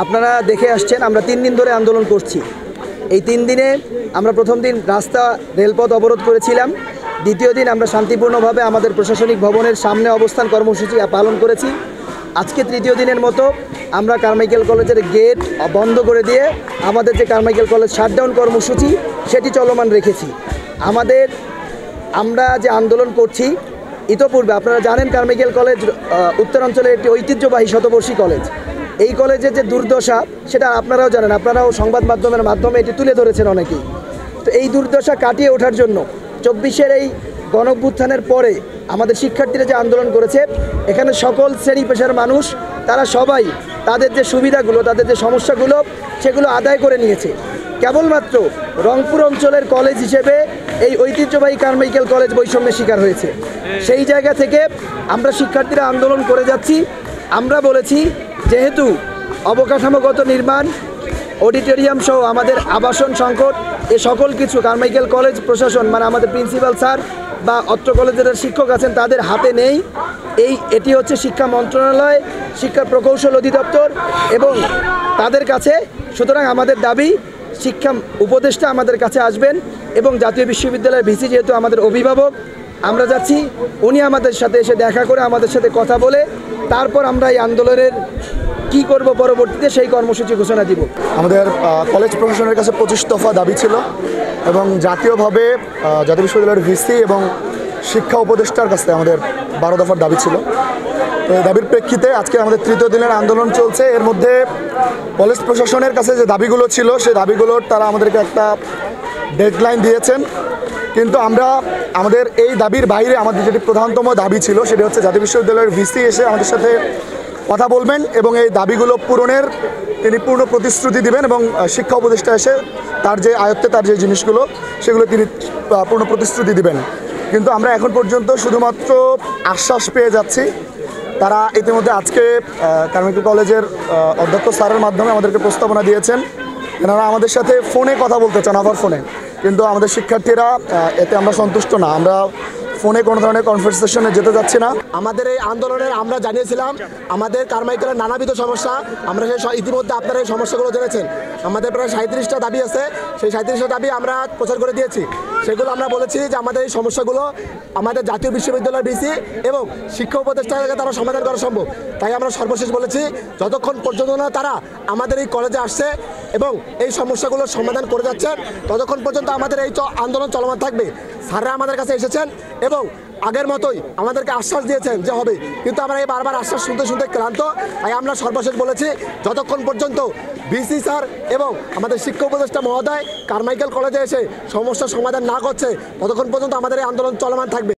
আপনারা দেখে আসছেন আমরা 3 দিন ধরে আন্দোলন করছি। এই 3 দিনে আমরা প্রথম দিন রাস্তা রেলপথ অবরোধ করেছিলাম, দ্বিতীয় দিন আমরা শান্তিপূর্ণভাবে আমাদের প্রশাসনিক ভবনের সামনে অবস্থান কর্মসূচি পালন করেছি। আজকে তৃতীয় দিনের মতো আমরা কারমাইকেল কলেজের গেট বন্ধ করে দিয়ে আমাদের যে কারমাইকেল কলেজ শাটডাউন কর্মসূচি সেটি চলমান রেখেছি। আমরা যে আন্দোলন করছি, ইতোপূর্বে আপনারা জানেন কারমাইকেল কলেজ উত্তরাঞ্চলের একটি ঐতিহ্যবাহী শতবর্ষী কলেজ। এই কলেজের যে দুর্দশা সেটা আপনারাও জানেন, আপনারাও সংবাদ মাধ্যমের মাধ্যমে এটি তুলে ধরেছেন অনেকেই। তো এই দুর্দশা কাটিয়ে ওঠার জন্য 24-এর এই গণঅভ্যুত্থানের পরে আমাদের শিক্ষার্থীরা যে আন্দোলন করেছে, এখানে সকল শ্রেণী পেশার মানুষ তারা সবাই তাদের যে সুবিধাগুলো, তাদের যে সমস্যাগুলো সেগুলো আদায় করে নিয়েছে। কেবলমাত্র রংপুর অঞ্চলের কলেজ হিসেবে এই ঐতিহ্যবাহী কারমাইকেল কলেজ বৈষম্যের শিকার হয়েছে। সেই জায়গা থেকে আমরা শিক্ষার্থীরা আন্দোলন করে যাচ্ছি। আমরা বলেছি, যেহেতু অবকাঠামোগত নির্মাণ, অডিটোরিয়াম সহ আমাদের আবাসন সংকট, এ সকল কিছু কারমাইকেল কলেজ প্রশাসন মানে আমাদের প্রিন্সিপাল স্যার বা অত্র কলেজের শিক্ষক আছেন তাদের হাতে নেই। এটি হচ্ছে শিক্ষা মন্ত্রণালয়, শিক্ষা প্রকৌশল অধিদপ্তর এবং তাদের কাছে। সুতরাং আমাদের দাবি, শিক্ষা উপদেষ্টা আমাদের কাছে আসবেন এবং জাতীয় বিশ্ববিদ্যালয়ের ভিসি যেহেতু আমাদের অভিভাবক, আমরা যাচ্ছি উনি আমাদের সাথে এসে দেখা করে আমাদের সাথে কথা বলে তারপর আমরা এই আন্দোলনের কি করব পরবর্তীতে সেই কর্মসূচি ঘোষণা দিব। আমাদের কলেজ প্রশাসনের কাছে 25 দফা দাবি ছিল এবং জাতীয়ভাবে জাতীয় বিশ্ববিদ্যালয়ের ভিসি এবং শিক্ষা উপদেষ্টার কাছে আমাদের 12 দফার দাবি ছিল। তো এই দাবির প্রেক্ষিতে আজকে আমাদের তৃতীয় দিনের আন্দোলন চলছে। এর মধ্যে কলেজ প্রশাসনের কাছে যে দাবিগুলো ছিল সেই দাবিগুলোর তারা আমাদেরকে একটা ডেডলাইন দিয়েছেন, কিন্তু আমরা আমাদের এই দাবির বাইরে আমাদের যেটি প্রধানতম দাবি ছিল সেটি হচ্ছে জাতীয় বিশ্ববিদ্যালয়ের ভিসি এসে আমাদের সাথে কথা বলবেন এবং এই দাবিগুলো পূরণের তিনি পূর্ণ প্রতিশ্রুতি দিবেন এবং শিক্ষা উপদেষ্টা এসে তার যে আয়ত্তে তার যে জিনিসগুলো সেগুলো তিনি পূর্ণ প্রতিশ্রুতি দিবেন। কিন্তু আমরা এখন পর্যন্ত শুধুমাত্র আশ্বাস পেয়ে যাচ্ছি। তারা ইতিমধ্যে আজকে কারমাইকেল কলেজের অধ্যক্ষ স্যারের মাধ্যমে আমাদেরকে প্রস্তাবনা দিয়েছেন, এনারা আমাদের সাথে ফোনে কথা বলতে চান, আবার ফোনে। কিন্তু আমাদের শিক্ষার্থীরা এতে আমরা সন্তুষ্ট না, আমরা ফোনে কোনো ধরনের কনভারসেশনে যেতে যাচ্ছি না। আমাদের এই আন্দোলনের আমরা জানিয়েছিলাম আমাদের কারমাইকেলের নানাবিধ সমস্যা, আমরা ইতিমধ্যে আপনারা এই সমস্যাগুলো জেনেছেন। আমাদের প্রায় 37টা দাবি আছে, সেই 37টা দাবি আমরা প্রচার করে দিয়েছি। সেগুলো আমরা বলেছি যে আমাদের এই সমস্যাগুলো আমাদের জাতীয় বিশ্ববিদ্যালয়ের ভিসি এবং শিক্ষা উপদেষ্টাকে তারা সমাধান করা সম্ভব। তাই আমরা সর্বশেষ বলেছি, যতক্ষণ পর্যন্ত না তারা আমাদের এই কলেজে আসছে এবং এই সমস্যাগুলোর সমাধান করে যাচ্ছেন, ততক্ষণ পর্যন্ত আমাদের এই আন্দোলন চলমান থাকবে। স্যাররা আমাদের কাছে এসেছেন এবং আগের মতোই আমাদেরকে আশ্বাস দিয়েছেন যে হবে, কিন্তু আমরা এই বারবার আশ্বাস শুনতে শুনতে ক্লান্ত। তাই আমরা সর্বশেষ বলেছি, যতক্ষণ পর্যন্ত ভিসি স্যার এবং আমাদের শিক্ষা উপদেষ্টা মহোদয় কারমাইকেল কলেজে এসে সমস্যার সমাধান না করছে, ততক্ষণ পর্যন্ত আমাদের এই আন্দোলন চলমান থাকবে।